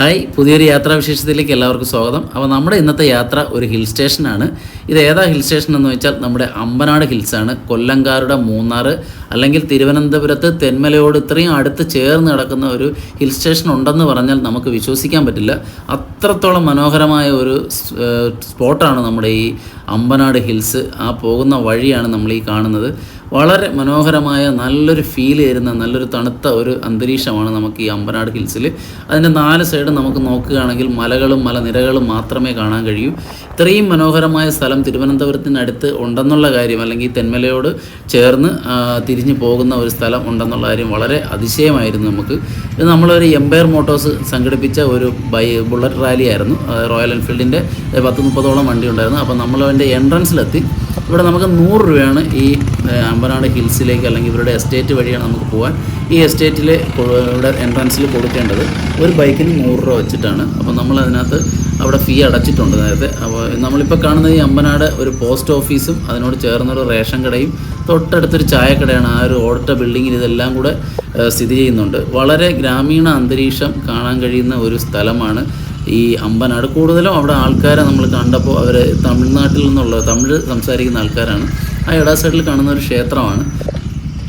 Hi, പുതിയൊരു യാത്രാവിശേഷത്തിലേക്ക് എല്ലാവർക്കും സ്വാഗതം. അപ്പോൾ നമ്മുടെ ഇന്നത്തെ യാത്ര ഒരു ഹിൽ സ്റ്റേഷനാണ്. ഇത് ഏതാ ഹിൽ സ്റ്റേഷൻ എന്ന് വെച്ചാൽ നമ്മുടെ അമ്പനാട് ഹിൽസാണ്. കൊല്ലംകാരുടെ മൂന്നാർ അല്ലെങ്കിൽ തിരുവനന്തപുരത്ത് തെന്മലയോട് ഇത്രയും അടുത്ത് ചേർന്ന് കിടക്കുന്ന ഒരു ഹിൽ സ്റ്റേഷൻ ഉണ്ടെന്ന് പറഞ്ഞാൽ നമുക്ക് വിശ്വസിക്കാൻ പറ്റില്ല. അത്രത്തോളം മനോഹരമായ ഒരു സ്പോട്ടാണ് നമ്മുടെ ഈ അമ്പനാട് ഹിൽസ്. ആ പോകുന്ന വഴിയാണ് നമ്മൾ ഈ കാണുന്നത്. വളരെ മനോഹരമായ നല്ലൊരു ഫീൽ തരുന്ന നല്ലൊരു തണുത്ത ഒരു അന്തരീക്ഷമാണ് നമുക്ക് ഈ അമ്പനാട് ഹിൽസിൽ. അതിൻ്റെ 4 സൈഡും നമുക്ക് നോക്കുകയാണെങ്കിൽ മലകളും മലനിരകളും മാത്രമേ കാണാൻ കഴിയൂ. ഇത്രയും മനോഹരമായ സ്ഥലം തിരുവനന്തപുരത്തിനടുത്ത് ഉണ്ടെന്നുള്ള കാര്യം, അല്ലെങ്കിൽ തെന്മലയോട് ചേർന്ന് തിരിഞ്ഞു പോകുന്ന ഒരു സ്ഥലം ഉണ്ടെന്നുള്ള കാര്യം വളരെ അതിശയമായിരുന്നു നമുക്ക്. ഇത് നമ്മളൊരു എംപയർ മോട്ടോഴ്സ് സംഘടിപ്പിച്ച ഒരു ബുള്ളറ്റ് റാലി ആയിരുന്നു. റോയൽ എൻഫീൽഡിൻ്റെ 10-30ഓളം വണ്ടി ഉണ്ടായിരുന്നു. അപ്പോൾ നമ്മൾ അതിൻ്റെ എൻട്രൻസിലെത്തി. ഇവിടെ നമുക്ക് 100 രൂപയാണ് ഈ അമ്പനാട് ഹിൽസിലേക്ക്, അല്ലെങ്കിൽ ഇവരുടെ എസ്റ്റേറ്റ് വഴിയാണ് നമുക്ക് പോകാൻ. ഈ എസ്റ്റേറ്റിൽ ഇവിടെ എൻട്രൻസിൽ കൊടുക്കേണ്ടത് ഒരു ബൈക്കിന് 100 രൂപ വെച്ചിട്ടാണ്. അപ്പോൾ നമ്മൾ അതിനകത്ത് അവിടെ ഫീ അടച്ചിട്ടുണ്ട് നേരത്തെ. അപ്പോൾ നമ്മളിപ്പോൾ കാണുന്നത് ഈ അമ്പനാട് ഒരു പോസ്റ്റ് ഓഫീസും അതിനോട് ചേർന്നൊരു റേഷൻ കടയും തൊട്ടടുത്തൊരു ചായക്കടയാണ്. ആ ഒരു ഓടിട്ട ബിൽഡിങ്ങിൽ ഇതെല്ലാം കൂടെ സ്ഥിതി ചെയ്യുന്നുണ്ട്. വളരെ ഗ്രാമീണ അന്തരീക്ഷം കാണാൻ കഴിയുന്ന ഒരു സ്ഥലമാണ് ഈ അമ്പനാട്. കൂടുതലും അവിടെ ആൾക്കാരെ നമ്മൾ കണ്ടപ്പോൾ അവർ തമിഴ്നാട്ടിൽ നിന്നുള്ള തമിഴ് സംസാരിക്കുന്ന ആൾക്കാരാണ്. ആ ഇട സൈഡിൽ കാണുന്ന ഒരു ക്ഷേത്രമാണ്.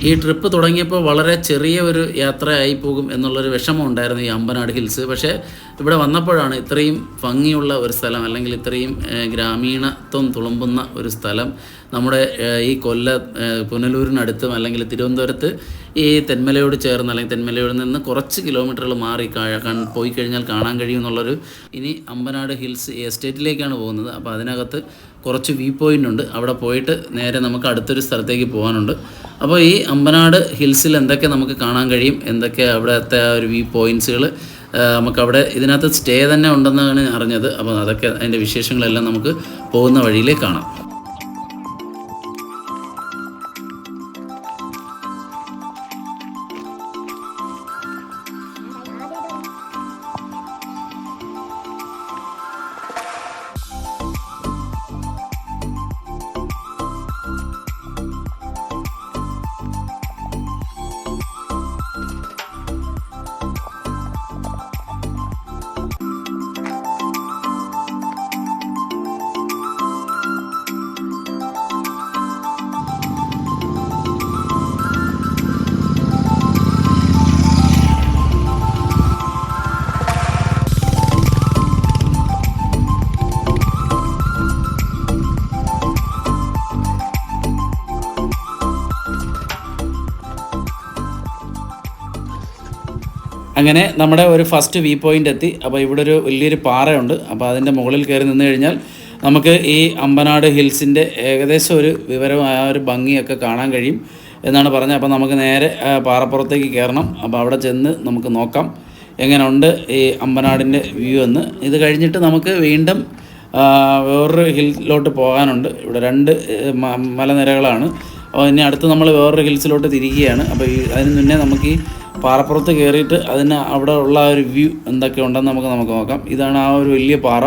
ഈ ട്രിപ്പ് തുടങ്ങിയപ്പോൾ വളരെ ചെറിയ ഒരു യാത്രയായി പോകും എന്നുള്ളൊരു വിഷമം ഉണ്ടായിരുന്നു ഈ അമ്പനാട് ഹിൽസ്. പക്ഷേ ഇവിടെ വന്നപ്പോഴാണ് ഇത്രയും ഭംഗിയുള്ള ഒരു സ്ഥലം, അല്ലെങ്കിൽ ഇത്രയും ഗ്രാമീണത്വം തുളുമ്പുന്ന ഒരു സ്ഥലം നമ്മുടെ ഈ പുനലൂരിനടുത്തും അല്ലെങ്കിൽ തിരുവനന്തപുരത്ത് ഈ തെന്മലയോട് ചേർന്ന്, അല്ലെങ്കിൽ തെന്മലയോട് നിന്ന് കുറച്ച് കിലോമീറ്ററുകൾ മാറി പോയി കഴിഞ്ഞാൽ കാണാൻ കഴിയുമെന്നുള്ളൊരു. ഇനി അമ്പനാട് ഹിൽസ് എസ്റ്റേറ്റിലേക്കാണ് പോകുന്നത്. അപ്പോൾ അതിനകത്ത് കുറച്ച് വ്യൂ പോയിൻ്റ് ഉണ്ട്. അവിടെ പോയിട്ട് നേരെ നമുക്ക് അടുത്തൊരു സ്ഥലത്തേക്ക് പോകാനുണ്ട്. അപ്പോൾ ഈ അമ്പനാട് ഹിൽസിൽ എന്തൊക്കെ നമുക്ക് കാണാൻ കഴിയും, എന്തൊക്കെ അവിടുത്തെ ഒരു വ്യൂ പോയിൻറ്റ്സുകൾ നമുക്കവിടെ ഇതിനകത്ത് സ്റ്റേ തന്നെ ഉണ്ടെന്നാണ് അറിഞ്ഞത്. അപ്പോൾ അതൊക്കെ അതിൻ്റെ വിശേഷങ്ങളെല്ലാം നമുക്ക് പോകുന്ന വഴിയിലേ കാണാം. അങ്ങനെ നമ്മുടെ ഒരു ഫസ്റ്റ് വ്യൂ പോയിൻ്റ് എത്തി. അപ്പോൾ ഇവിടെ ഒരു വലിയൊരു പാറയുണ്ട്. അപ്പോൾ അതിൻ്റെ മുകളിൽ കയറി നിന്ന് കഴിഞ്ഞാൽ നമുക്ക് ഈ അമ്പനാട് ഹിൽസിൻ്റെ ഏകദേശം ഒരു വിവരമായ ഒരു ഭംഗിയൊക്കെ കാണാൻ കഴിയും എന്നാണ് പറഞ്ഞത്. അപ്പോൾ നമുക്ക് നേരെ പാറപ്പുറത്തേക്ക് കയറണം. അപ്പോൾ അവിടെ ചെന്ന് നമുക്ക് നോക്കാം എങ്ങനെയുണ്ട് ഈ അമ്പനാടിൻ്റെ വ്യൂ എന്ന്. ഇത് കഴിഞ്ഞിട്ട് നമുക്ക് വീണ്ടും വേറൊരു ഹില്ലിലോട്ട് പോകാനുണ്ട്. ഇവിടെ 2 മലനിരകളാണ്. അപ്പോൾ ഇനി അടുത്ത് നമ്മൾ വേറൊരു ഹിൽസിലോട്ട് തിരിക്കുകയാണ്. അപ്പോൾ അതിന് മുന്നേ നമുക്ക് ഈ പാറപ്പുറത്ത് കയറിയിട്ട് അതിന് അവിടെ ഉള്ള ആ ഒരു വ്യൂ എന്തൊക്കെ ഉണ്ടെന്ന് നമുക്ക് നോക്കാം. ഇതാണ് ആ ഒരു വലിയ പാറ.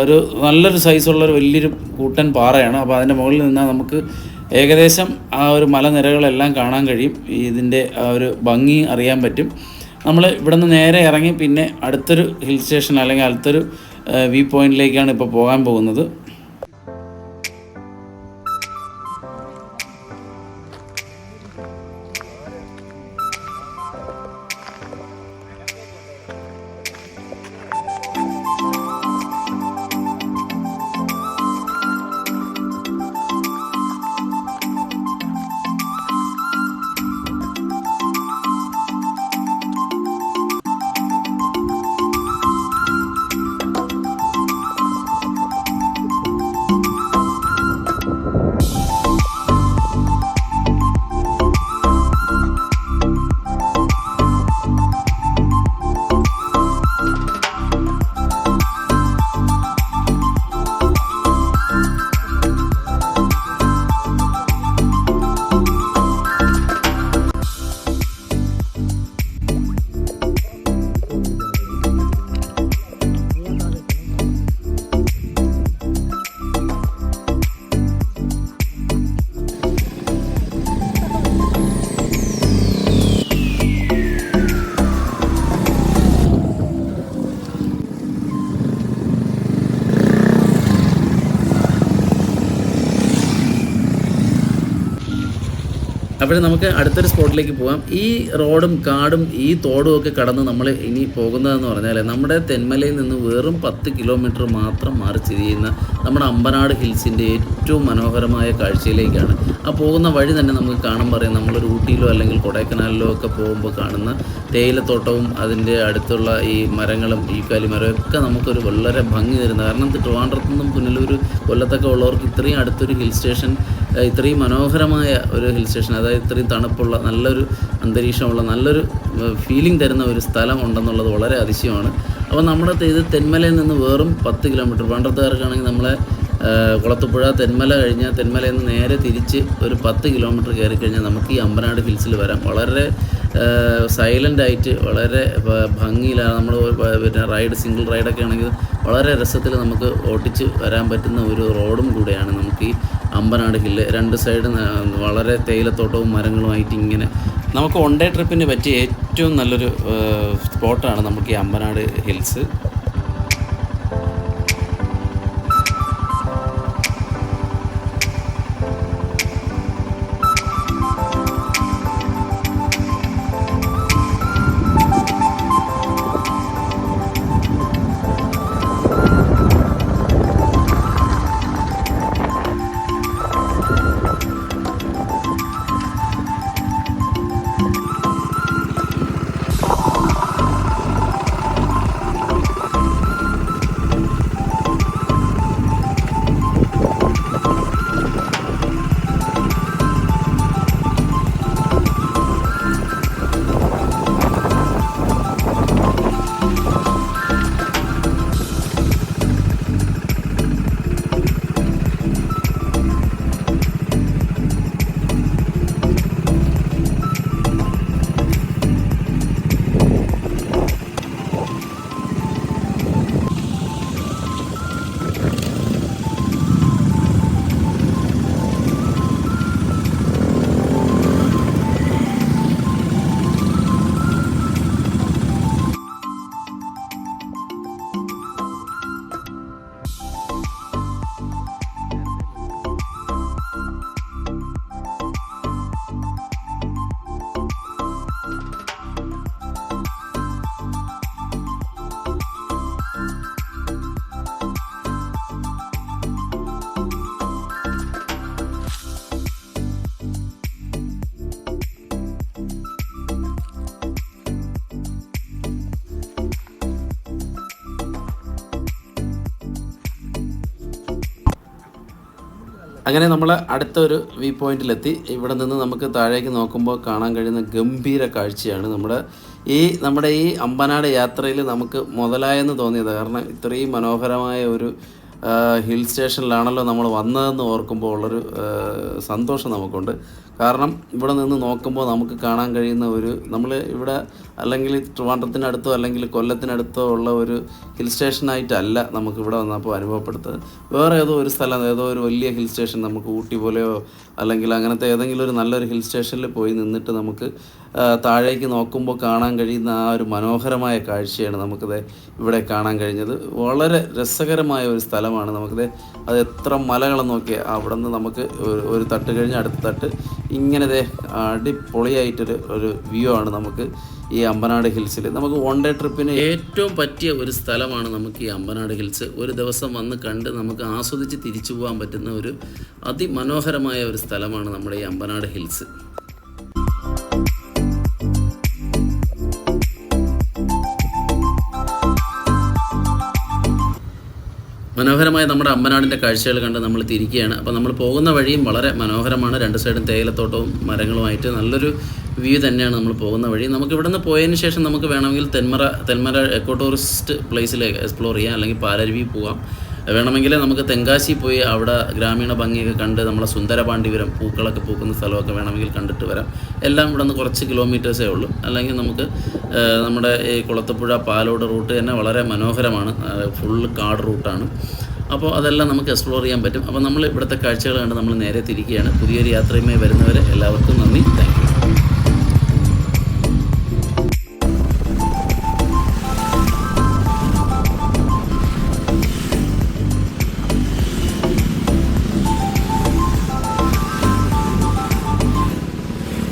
ഒരു നല്ലൊരു സൈസുള്ളൊരു വലിയൊരു കൂട്ടൻ പാറയാണ്. അപ്പോൾ അതിൻ്റെ മുകളിൽ നിന്നാൽ നമുക്ക് ഏകദേശം ആ ഒരു മലനിരകളെല്ലാം കാണാൻ കഴിയും. ഇതിൻ്റെ ആ ഒരു ഭംഗി അറിയാൻ പറ്റും. നമ്മൾ ഇവിടെ നിന്ന് നേരെ ഇറങ്ങി പിന്നെ അടുത്തൊരു ഹിൽ സ്റ്റേഷൻ അല്ലെങ്കിൽ അടുത്തൊരു വ്യൂ പോയിൻറ്റിലേക്കാണ് ഇപ്പോൾ പോകാൻ പോകുന്നത്. അപ്പോൾ നമുക്ക് അടുത്തൊരു സ്പോട്ടിലേക്ക് പോകാം. ഈ റോഡും കാടും ഈ തോടും ഒക്കെ കടന്ന് നമ്മൾ ഇനി പോകുന്നതെന്ന് പറഞ്ഞാൽ നമ്മുടെ തെന്മലയിൽ നിന്ന് വെറും 10 കിലോമീറ്റർ മാത്രം മാറി സ്ഥിതി ചെയ്യുന്ന നമ്മുടെ അമ്പനാട് ഹിൽസിൻ്റെ ഏറ്റവും മനോഹരമായ കാഴ്ചയിലേക്കാണ്. ആ പോകുന്ന വഴി തന്നെ നമുക്ക് കാണുമ്പോൾ അറിയാം, നമ്മളൊരു ഊട്ടിയിലോ അല്ലെങ്കിൽ കൊടൈക്കനാലിലോ ഒക്കെ പോകുമ്പോൾ കാണുന്ന തേയിലത്തോട്ടവും അതിൻ്റെ അടുത്തുള്ള ഈ മരങ്ങളും ഈ കാലിമരവും ഒക്കെ നമുക്കൊരു വളരെ ഭംഗി തരുന്നത്. കാരണം ട്രിവാൻഡ്രത്തു നിന്നും പുനലൂർ കൊല്ലത്തൊക്കെ ഉള്ളവർക്ക് ഇത്രയും അടുത്തൊരു ഹിൽ സ്റ്റേഷൻ, ഇത്രയും മനോഹരമായ ഒരു ഹിൽ സ്റ്റേഷൻ, അതായത് ഇത്രയും തണുപ്പുള്ള നല്ലൊരു അന്തരീക്ഷമുള്ള നല്ലൊരു ഫീലിംഗ് തരുന്ന ഒരു സ്ഥലം ഉണ്ടെന്നുള്ളത് വളരെ അതിശയമാണ്. അപ്പോൾ നമ്മുടെ ഇത് തെന്മലയിൽ നിന്ന് വെറും 10 കിലോമീറ്റർ, പണ്ടത്തുകാർക്കാണെങ്കിൽ നമ്മളെ കുളത്തുപുഴ തെന്മല കഴിഞ്ഞാൽ തെന്മലയിൽ നിന്ന് നേരെ തിരിച്ച് ഒരു 10 കിലോമീറ്റർ കയറി കഴിഞ്ഞാൽ നമുക്ക് ഈ അമ്പനാട് ഹിൽസിൽ വരാം. വളരെ സൈലൻ്റായിട്ട് വളരെ ഭംഗിയിലാണ് നമ്മൾ പിന്നെ സിംഗിൾ റൈഡൊക്കെ ആണെങ്കിൽ വളരെ രസത്തിൽ നമുക്ക് ഓട്ടിച്ച് വരാൻ പറ്റുന്ന ഒരു റോഡും കൂടെയാണ് നമുക്ക് ഈ അമ്പനാട് ഹില്ല്. രണ്ട് സൈഡ് വളരെ തേയിലത്തോട്ടവും മരങ്ങളുമായിട്ട് ഇങ്ങനെ നമുക്ക് വൺ ഡേ ട്രിപ്പിന് പറ്റിയ ഏറ്റവും നല്ലൊരു സ്പോട്ടാണ് നമുക്ക് ഈ അമ്പനാട് ഹിൽസ്. അങ്ങനെ നമ്മൾ അടുത്തൊരു വ്യൂ പോയിന്റിലെത്തി. ഇവിടെ നിന്ന് നമുക്ക് താഴേക്ക് നോക്കുമ്പോൾ കാണാൻ കഴിയുന്ന ഗംഭീര കാഴ്ചയാണ് നമ്മുടെ ഈ അമ്പനാട് യാത്രയിൽ നമുക്ക് മുതലായെന്ന് തോന്നിയത്. കാരണം ഇത്രയും മനോഹരമായ ഒരു ഹിൽ സ്റ്റേഷനിലാണല്ലോ നമ്മൾ വന്നതെന്ന് ഓർക്കുമ്പോൾ ഉള്ളൊരു സന്തോഷം നമുക്കുണ്ട്. കാരണം ഇവിടെ നിന്ന് നോക്കുമ്പോൾ നമുക്ക് കാണാൻ കഴിയുന്ന നമ്മൾ ഇവിടെ അല്ലെങ്കിൽ ട്രിവാൻഡ്രത്തിനടുത്തോ അല്ലെങ്കിൽ കൊല്ലത്തിനടുത്തോ ഉള്ള ഒരു ഹിൽ സ്റ്റേഷനായിട്ടല്ല നമുക്കിവിടെ വന്നപ്പോൾ അനുഭവപ്പെടുത്തത്. വേറെ ഏതോ ഒരു സ്ഥലം, ഏതോ ഒരു വലിയ ഹിൽ സ്റ്റേഷൻ, നമുക്ക് ഊട്ടി പോലെയോ അല്ലെങ്കിൽ അങ്ങനത്തെ ഏതെങ്കിലും ഒരു നല്ലൊരു ഹിൽ സ്റ്റേഷനിൽ പോയി നിന്നിട്ട് നമുക്ക് താഴേക്ക് നോക്കുമ്പോൾ കാണാൻ കഴിയുന്ന ആ ഒരു മനോഹരമായ കാഴ്ചയാണ് നമുക്കത് ഇവിടെ കാണാൻ കഴിഞ്ഞത്. വളരെ രസകരമായ ഒരു സ്ഥലമാണ് നമുക്കത്. അത് എത്ര മലകളെന്ന് നോക്കിയാൽ അവിടെ നിന്ന് നമുക്ക് ഒരു തട്ട് കഴിഞ്ഞ് അടുത്ത തട്ട് ഇങ്ങനെ അടിപൊളിയായിട്ടൊരു വ്യൂ ആണ് നമുക്ക് ഈ അമ്പനാട് ഹിൽസിൽ. നമുക്ക് വൺ ഡേ ട്രിപ്പിന് ഏറ്റവും പറ്റിയ ഒരു സ്ഥലമാണ് നമുക്ക് ഈ അമ്പനാട് ഹിൽസ്. ഒരു ദിവസം വന്ന് കണ്ട് നമുക്ക് ആസ്വദിച്ച് തിരിച്ചു പോകാൻ പറ്റുന്ന ഒരു അതിമനോഹരമായ ഒരു സ്ഥലമാണ് നമ്മുടെ ഈ അമ്പനാട് ഹിൽസ്. മനോഹരമായ നമ്മുടെ അമ്പനാടിൻ്റെ കാഴ്ചകൾ കണ്ട് നമ്മൾ തിരിക്കുകയാണ്. അപ്പോൾ നമ്മൾ പോകുന്ന വഴിയും വളരെ മനോഹരമാണ്. രണ്ട് സൈഡും തേയിലത്തോട്ടവും മരങ്ങളുമായിട്ട് നല്ലൊരു വ്യൂ തന്നെയാണ് നമ്മൾ പോകുന്ന വഴി. നമുക്ക് ഇവിടെ നിന്ന് പോയതിന് ശേഷം നമുക്ക് വേണമെങ്കിൽ തെന്മല എക്കോ ടൂറിസ്റ്റ് പ്ലേസിൽ എക്സ്പ്ലോർ ചെയ്യാം, അല്ലെങ്കിൽ പാലരുവി പോകാം. വേണമെങ്കിൽ നമുക്ക് തെങ്കാശി പോയി അവിടെ ഗ്രാമീണ ഭംഗിയൊക്കെ കണ്ട് നമ്മളെ സുന്ദരപാണ്ഡിപുരം പൂക്കളൊക്കെ പൂക്കുന്ന സ്ഥലമൊക്കെ വേണമെങ്കിൽ കണ്ടിട്ട് വരാം. എല്ലാം ഇവിടെ നിന്ന് കുറച്ച് കിലോമീറ്റേഴ്സേ ഉള്ളൂ. അല്ലെങ്കിൽ നമുക്ക് നമ്മുടെ ഈ കുളത്തുപുഴ പാലോട് റൂട്ട് തന്നെ വളരെ മനോഹരമാണ്, ഫുള്ള് കാട് റൂട്ടാണ്. അപ്പോൾ അതെല്ലാം നമുക്ക് എക്സ്പ്ലോർ ചെയ്യാൻ പറ്റും. അപ്പോൾ നമ്മൾ ഇവിടുത്തെ കാഴ്ചകൾ കണ്ട് നമ്മൾ നേരെ തിരിക്കുകയാണ്. പുതിയൊരു യാത്രയുമായി വരുന്നവരെ എല്ലാവർക്കും നന്ദി, താങ്ക് യു.